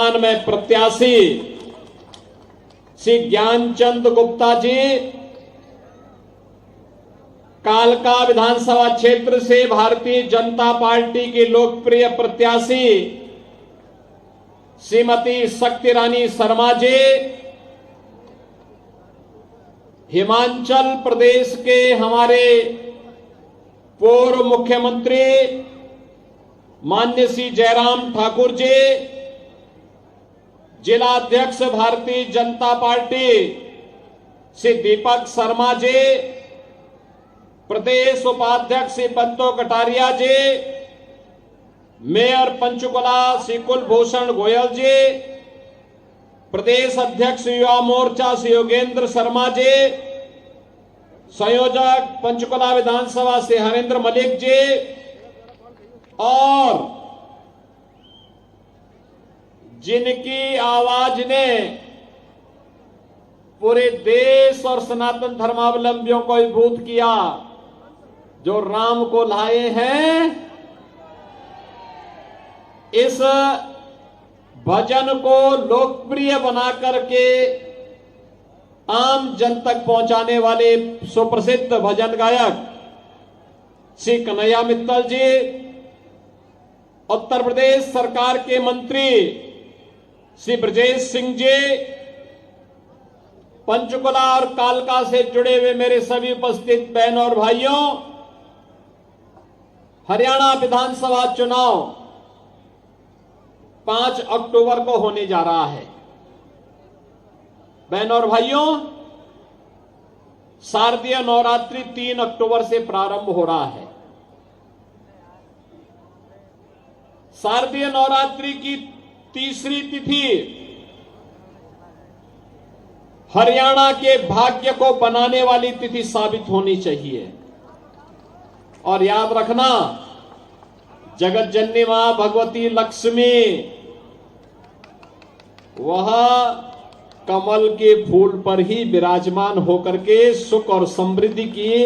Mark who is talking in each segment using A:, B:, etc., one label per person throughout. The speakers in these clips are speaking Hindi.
A: वर्तमान में प्रत्याशी श्री ज्ञानचंद गुप्ता जी कालका विधानसभा क्षेत्र से भारतीय जनता पार्टी की लोकप्रिय प्रत्याशी श्रीमती शक्ति रानी शर्मा जी हिमाचल प्रदेश के हमारे पूर्व मुख्यमंत्री माननीय श्री जयराम ठाकुर जी जिला अध्यक्ष भारतीय जनता पार्टी श्री दीपक शर्मा जी प्रदेश उपाध्यक्ष श्री बंतो कटारिया जी मेयर पंचकुला श्री कुलभूषण गोयल जी प्रदेश अध्यक्ष युवा मोर्चा श्री योगेंद्र शर्मा जी संयोजक पंचकुला विधानसभा श्री हरेंद्र मलिक जी और जिनकी आवाज ने पूरे देश और सनातन धर्मावलंबियों को अभिभूत किया, जो राम को लाए हैं, इस भजन को लोकप्रिय बना करके आम जन तक पहुंचाने वाले सुप्रसिद्ध भजन गायक श्री कन्हैया मित्तल जी, उत्तर प्रदेश सरकार के मंत्री श्री ब्रजेश सिंह जी, पंचकुला और कालका से जुड़े हुए मेरे सभी उपस्थित बहनों और भाइयों, हरियाणा विधानसभा चुनाव 5 अक्टूबर को होने जा रहा है। बहनों और भाइयों, शारदीय नवरात्रि 3 अक्टूबर से प्रारंभ हो रहा है। शारदीय नवरात्रि की तीसरी तिथि हरियाणा के भाग्य को बनाने वाली तिथि साबित होनी चाहिए। और याद रखना, जगत जननी मां भगवती लक्ष्मी वह कमल के फूल पर ही विराजमान होकर के सुख और समृद्धि की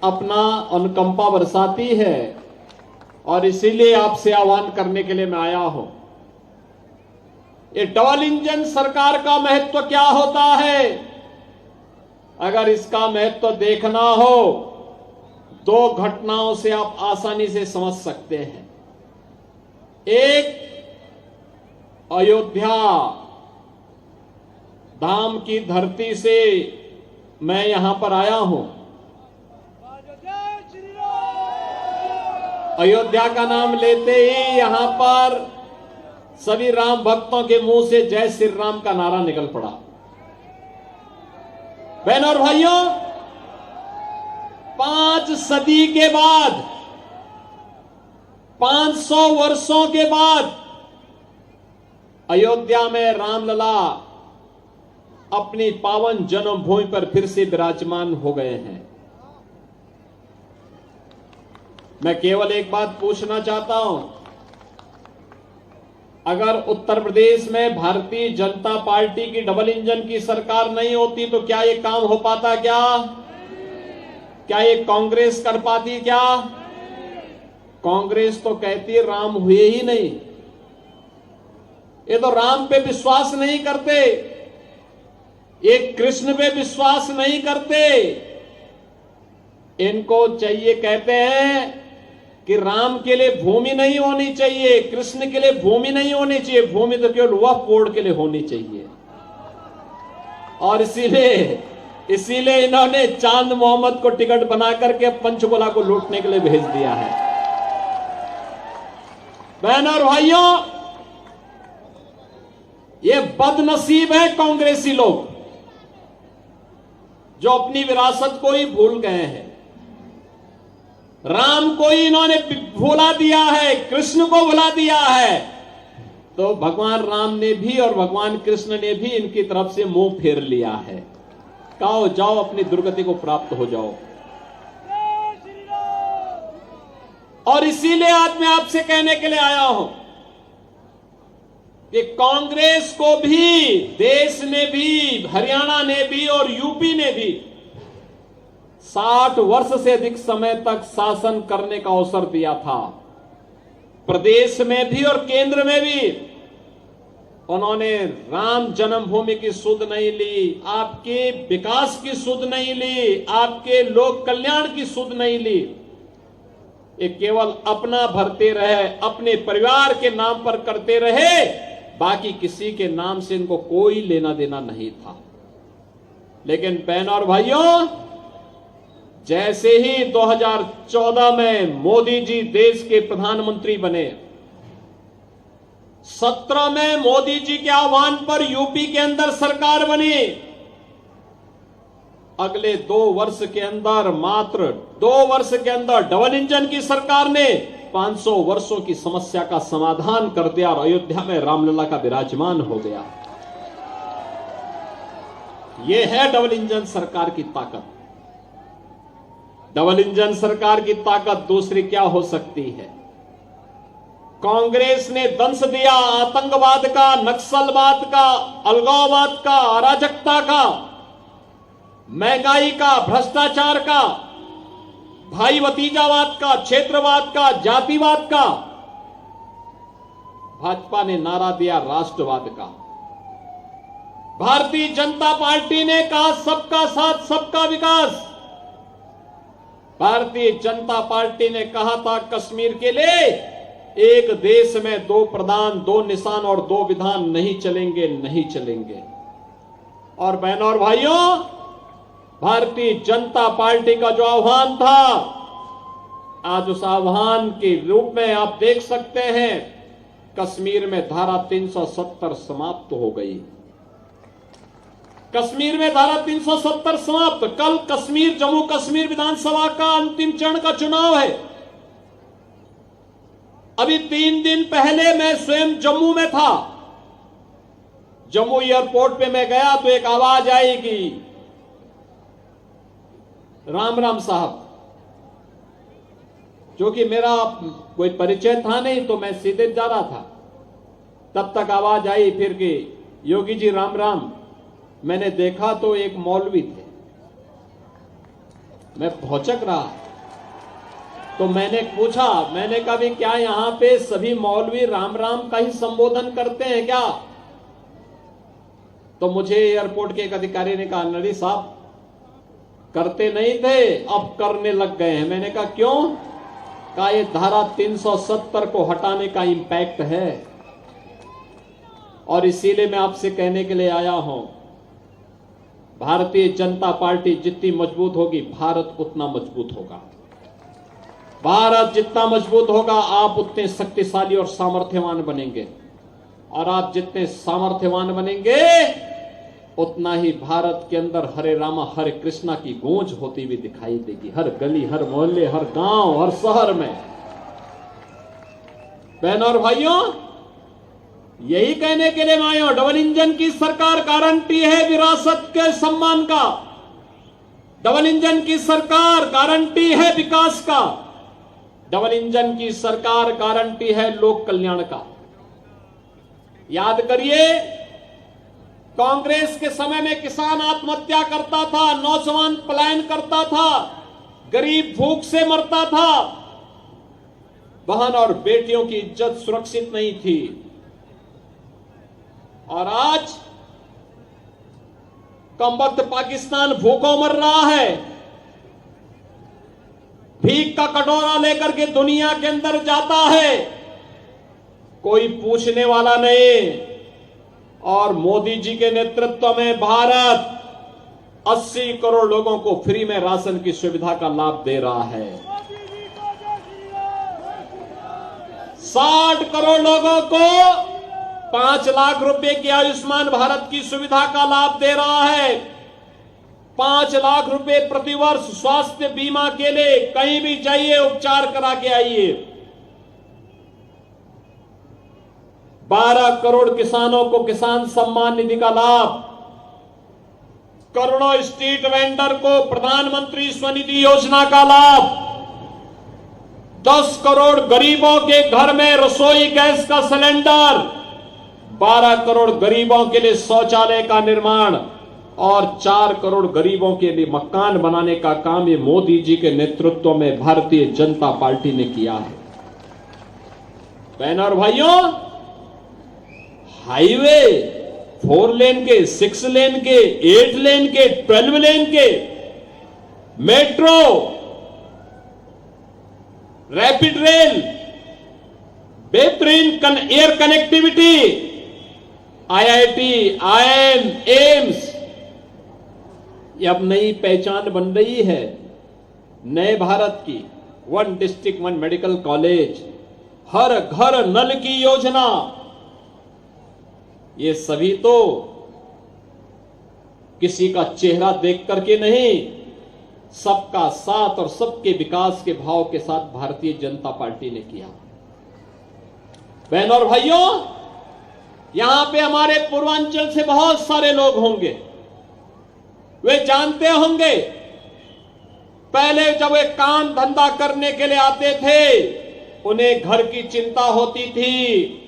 A: अपना अनुकंपा बरसाती है। और इसीलिए आपसे आह्वान करने के लिए मैं आया हूं। ये डबल इंजन सरकार का महत्व क्या होता है, अगर इसका महत्व देखना हो 2 घटनाओं से आप आसानी से समझ सकते हैं। एक, अयोध्या धाम की धरती से मैं यहां पर आया हूं। अयोध्या का नाम लेते ही यहां पर सभी राम भक्तों के मुंह से जय श्री राम का नारा निकल पड़ा। बहनों और भाइयों, 5 सदी के बाद, 500 वर्षों के बाद अयोध्या में रामलला अपनी पावन जन्मभूमि पर फिर से विराजमान हो गए हैं। मैं केवल एक बात पूछना चाहता हूं, अगर उत्तर प्रदेश में भारतीय जनता पार्टी की डबल इंजन की सरकार नहीं होती तो क्या ये काम हो पाता? क्या ये कांग्रेस कर पाती? क्या कांग्रेस तो कहती राम हुए ही नहीं, ये तो राम पे विश्वास नहीं करते, ये कृष्ण पे विश्वास नहीं करते। इनको चाहिए, कहते हैं कि राम के लिए भूमि नहीं होनी चाहिए, कृष्ण के लिए भूमि नहीं होनी चाहिए, भूमि तो केवल वक्फ के लिए होनी चाहिए। और इसीलिए इन्होंने चांद मोहम्मद को टिकट बना करके पंचकुला को लूटने के लिए भेज दिया है। बहनों और भाइयों, ये बदनसीब है कांग्रेसी लोग जो अपनी विरासत को ही भूल गए हैं। राम को ही इन्होंने भुला दिया है, कृष्ण को भुला दिया है, तो भगवान राम ने भी और भगवान कृष्ण ने भी इनकी तरफ से मुंह फेर लिया है। कहो जाओ, अपनी दुर्गति को प्राप्त हो जाओ। और इसीलिए आज मैं आपसे कहने के लिए आया हूं कि कांग्रेस को भी, देश ने भी, हरियाणा ने भी और यूपी ने भी 60 वर्ष से अधिक समय तक शासन करने का अवसर दिया था। प्रदेश में भी और केंद्र में भी उन्होंने राम जन्मभूमि की सुध नहीं ली, आपके विकास की सुध नहीं ली, आपके लोक कल्याण की सुध नहीं ली। ये केवल अपना भरते रहे, अपने परिवार के नाम पर करते रहे, बाकी किसी के नाम से इनको कोई लेना देना नहीं था। लेकिन बहनों और भाइयों, जैसे ही 2014 में मोदी जी देश के प्रधानमंत्री बने, 17 में मोदी जी के आह्वान पर यूपी के अंदर सरकार बनी। अगले 2 वर्ष के अंदर, मात्र 2 वर्ष के अंदर डबल इंजन की सरकार ने 500 वर्षों की समस्या का समाधान कर दिया और अयोध्या में रामलला का विराजमान हो गया। यह है डबल इंजन सरकार की ताकत। डबल इंजन सरकार की ताकत दूसरी क्या हो सकती है? कांग्रेस ने दंश दिया आतंकवाद का, नक्सलवाद का, अलगाववाद का, अराजकता का, महंगाई का, भ्रष्टाचार का, भाई भतीजावाद का, क्षेत्रवाद का, जातिवाद का। भाजपा ने नारा दिया राष्ट्रवाद का। भारतीय जनता पार्टी ने कहा सबका साथ सबका विकास। भारतीय जनता पार्टी ने कहा था कश्मीर के लिए एक देश में 2 प्रधान, 2 निशान और 2 विधान नहीं चलेंगे, नहीं चलेंगे। और बहनों और भाइयों, भारतीय जनता पार्टी का जो आह्वान था, आज उस आह्वान के रूप में आप देख सकते हैं कश्मीर में धारा 370 समाप्त हो गई। कश्मीर में धारा 370 समाप्त। कल कश्मीर, जम्मू कश्मीर विधानसभा का अंतिम चरण का चुनाव है। अभी 3 दिन पहले मैं स्वयं जम्मू में था। जम्मू एयरपोर्ट पे मैं गया तो एक आवाज आई कि राम राम साहब, जो कि मेरा कोई परिचय था नहीं, तो मैं सीधे जा रहा था। तब तक आवाज आई फिर कि योगी जी राम राम। मैंने देखा तो एक मौलवी थे। मैं भौचक रहा। तो मैंने पूछा, मैंने कहा भी क्या यहां पे सभी मौलवी राम राम का ही संबोधन करते हैं क्या? तो मुझे एयरपोर्ट के एक अधिकारी ने कहा, नरी साहब करते नहीं थे, अब करने लग गए हैं। मैंने कहा क्यों? कहा ये धारा 370 को हटाने का इंपैक्ट है और इसीलिए मैं आपसे कहने के लिए आया हूं, भारतीय जनता पार्टी जितनी मजबूत होगी भारत उतना मजबूत होगा। भारत जितना मजबूत होगा आप उतने शक्तिशाली और सामर्थ्यवान बनेंगे, और आप जितने सामर्थ्यवान बनेंगे उतना ही भारत के अंदर हरे रामा हरे कृष्णा की गूंज होती हुई दिखाई देगी, हर गली, हर मोहल्ले, हर गांव, हर शहर में। बहनों और भाइयों, यही कहने के लिए मैं आया हूं, डबल इंजन की सरकार गारंटी है विरासत के सम्मान का। डबल इंजन की सरकार गारंटी है विकास का। डबल इंजन की सरकार गारंटी है लोक कल्याण का। याद करिए, कांग्रेस के समय में किसान आत्महत्या करता था, नौजवान पलायन करता था, गरीब भूख से मरता था, बहन और बेटियों की इज्जत सुरक्षित नहीं थी। और आज कमबख्त पाकिस्तान भूखों मर रहा है, भीख का कटोरा लेकर के दुनिया के अंदर जाता है, कोई पूछने वाला नहीं। और मोदी जी के नेतृत्व में भारत 80 करोड़ लोगों को फ्री में राशन की सुविधा का लाभ दे रहा है। 60 करोड़ लोगों को 5 लाख रुपए की आयुष्मान भारत की सुविधा का लाभ दे रहा है। 5 लाख रुपए प्रतिवर्ष स्वास्थ्य बीमा के लिए, कहीं भी जाइए उपचार करा के आइए। 12 करोड़ किसानों को किसान सम्मान निधि का लाभ, करोड़ों स्ट्रीट वेंडर को प्रधानमंत्री स्वनिधि योजना का लाभ, 10 करोड़ गरीबों के घर में रसोई गैस का सिलेंडर, 12 करोड़ गरीबों के लिए शौचालय का निर्माण और 4 करोड़ गरीबों के लिए मकान बनाने का काम ये मोदी जी के नेतृत्व में भारतीय जनता पार्टी ने किया है। बहनों और भाइयों, हाईवे 4 लेन के, 6 लेन के, 8 लेन के, 12 लेन के, मेट्रो, रैपिड रेल, बेहतरीन air connectivity, IIT, IIM, AIIMS, ये अब नई पहचान बन रही है नए भारत की। 1 डिस्ट्रिक्ट 1 मेडिकल कॉलेज, हर घर नल की योजना, ये सभी तो किसी का चेहरा देख करके नहीं, सबका साथ और सबके विकास के भाव के साथ भारतीय जनता पार्टी ने किया। बहनों और भाइयों, यहां पे हमारे पूर्वांचल से बहुत सारे लोग होंगे, वे जानते होंगे पहले जब वे काम धंधा करने के लिए आते थे उन्हें घर की चिंता होती थी।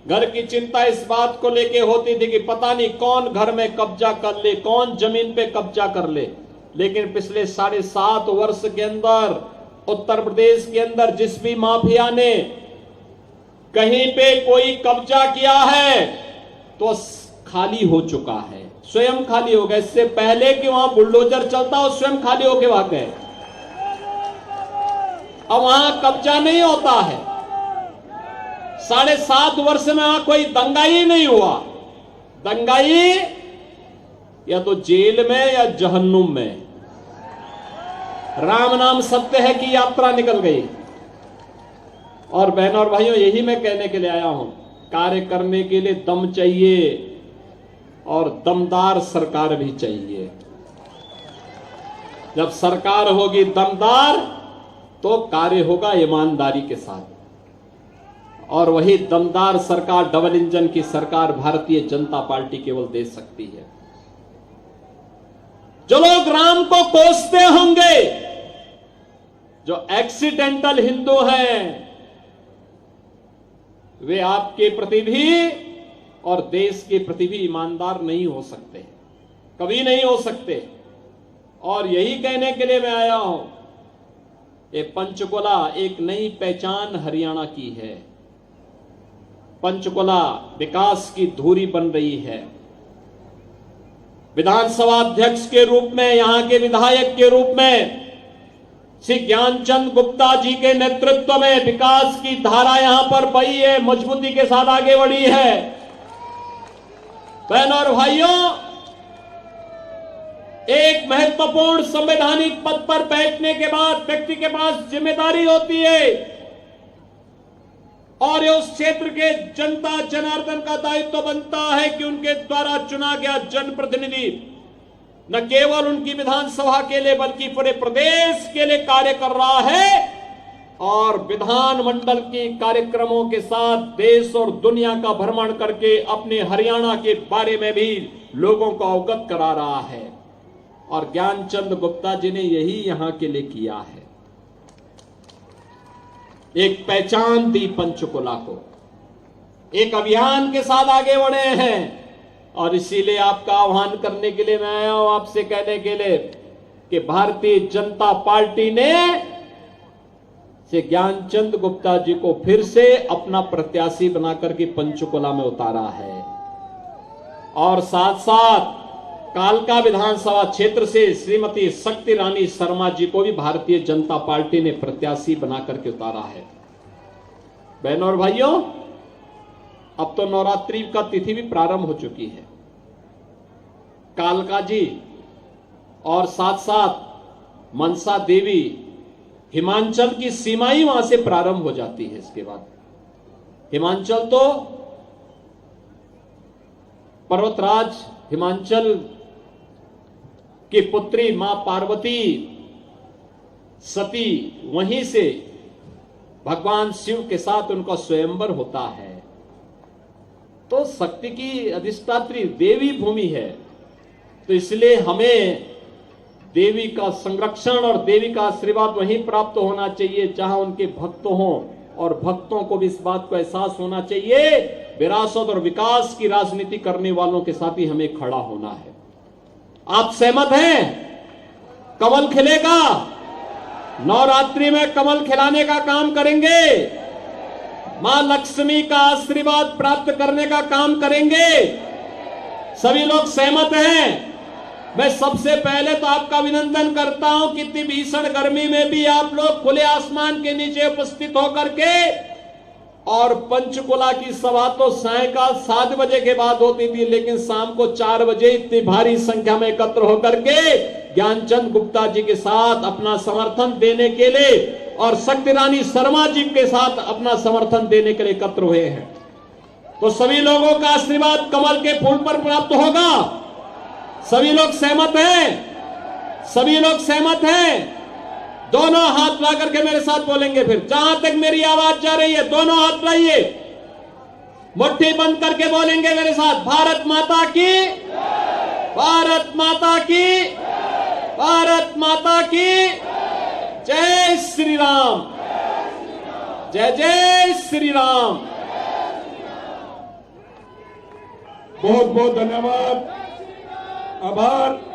A: घर की चिंता इस बात को लेके होती थी कि पता नहीं कौन घर में कब्जा कर ले, कौन जमीन पे कब्जा कर ले। लेकिन पिछले 7.5 वर्ष के अंदर उत्तर प्रदेश के अंदर जिस भी माफिया ने कहीं पे कोई कब्जा किया है तो खाली हो चुका है, स्वयं खाली हो गया। इससे पहले कि वहां बुलडोजर चलता हो स्वयं खाली होके भाग गए। अब वहां कब्जा नहीं होता है। 7.5 वर्ष में वहां कोई दंगाई नहीं हुआ। दंगाई या तो जेल में या जहन्नुम में। राम नाम सत्य है की यात्रा निकल गई। और बहनों और भाइयों, यही मैं कहने के लिए आया हूं, कार्य करने के लिए दम चाहिए और दमदार सरकार भी चाहिए। जब सरकार होगी दमदार तो कार्य होगा ईमानदारी के साथ। और वही दमदार सरकार, डबल इंजन की सरकार भारतीय जनता पार्टी केवल दे सकती है। जो लोग राम को कोसते होंगे, जो एक्सीडेंटल हिंदू हैं, वे आपके प्रति भी और देश के प्रति भी ईमानदार नहीं हो सकते, कभी नहीं हो सकते। और यही कहने के लिए मैं आया हूं, ये पंचकुला एक नई पहचान हरियाणा की है। पंचकुला विकास की धुरी बन रही है। विधानसभा अध्यक्ष के रूप में, यहां के विधायक के रूप में श्री ज्ञानचंद गुप्ता जी के नेतृत्व में विकास की धारा यहां पर बही है, मजबूती के साथ आगे बढ़ी है। बहनों और भाइयों, एक महत्वपूर्ण संवैधानिक पद पर बैठने के बाद व्यक्ति के पास जिम्मेदारी होती है और उस क्षेत्र के जनता जनार्दन का दायित्व बनता है कि उनके द्वारा चुना गया जनप्रतिनिधि न केवल उनकी विधानसभा के लिए बल्कि पूरे प्रदेश के लिए कार्य कर रहा है और विधानमंडल के कार्यक्रमों के साथ देश और दुनिया का भ्रमण करके अपने हरियाणा के बारे में भी लोगों को अवगत करा रहा है। और ज्ञानचंद गुप्ता जी ने यही यहां के लिए किया है, एक पहचान दी पंचकुला को, एक अभियान के साथ आगे बढ़े हैं। और इसीलिए आपका आह्वान करने के लिए मैं आया हूं, आपसे कहने के लिए कि भारतीय जनता पार्टी ने से ज्ञानचंद गुप्ता जी को फिर से अपना प्रत्याशी बनाकर के पंचकुला में उतारा है। और साथ साथ कालका विधानसभा क्षेत्र से श्रीमती शक्ति रानी शर्मा जी को भी भारतीय जनता पार्टी ने प्रत्याशी बनाकर के उतारा है। बहनों और भाइयों, अब तो नवरात्रि का तिथि भी प्रारंभ हो चुकी है। कालका जी और साथ साथ मनसा देवी, हिमाचल की सीमा ही वहां से प्रारंभ हो जाती है। इसके बाद हिमाचल तो पर्वतराज हिमाचल की पुत्री मां पार्वती सती, वहीं से भगवान शिव के साथ उनका स्वयंवर होता है। तो शक्ति की अधिष्ठात्री देवी भूमि है, तो इसलिए हमें देवी का संरक्षण और देवी का आशीर्वाद वहीं प्राप्त होना चाहिए जहां उनके भक्त हों। और भक्तों को भी इस बात को एहसास होना चाहिए, विरासत और विकास की राजनीति करने वालों के साथ ही हमें खड़ा होना है। आप सहमत हैं? कमल खिलेगा, नवरात्रि में कमल खिलाने का काम करेंगे। मां लक्ष्मी का आशीर्वाद प्राप्त करने का काम करेंगे। सभी लोग सहमत हैं? मैं सबसे पहले तो आपका अभिनंदन करता हूं कि इतनी भीषण गर्मी में भी आप लोग खुले आसमान के नीचे उपस्थित होकर के, और पंचकुला की सभा तो सायंकाल 7 बजे के बाद होती थी, लेकिन शाम को 4 बजे इतनी भारी संख्या में एकत्र होकर के ज्ञानचंद गुप्ता जी के साथ अपना समर्थन देने के लिए और शक्ति रानी शर्मा जी के साथ अपना समर्थन देने के लिए एकत्र हुए हैं। तो सभी लोगों का आशीर्वाद कमल के फूल पर प्राप्त होगा। सभी लोग सहमत हैं? सभी लोग सहमत हैं? दोनों हाथ ला करके मेरे साथ बोलेंगे। फिर जहां तक मेरी आवाज जा रही है दोनों हाथ लाइए, मुट्ठी बंद करके बोलेंगे मेरे साथ, भारत माता की, भारत माता की, भारत माता की जय श्री राम, जय जय श्री राम।
B: बहुत बहुत धन्यवाद, आभार।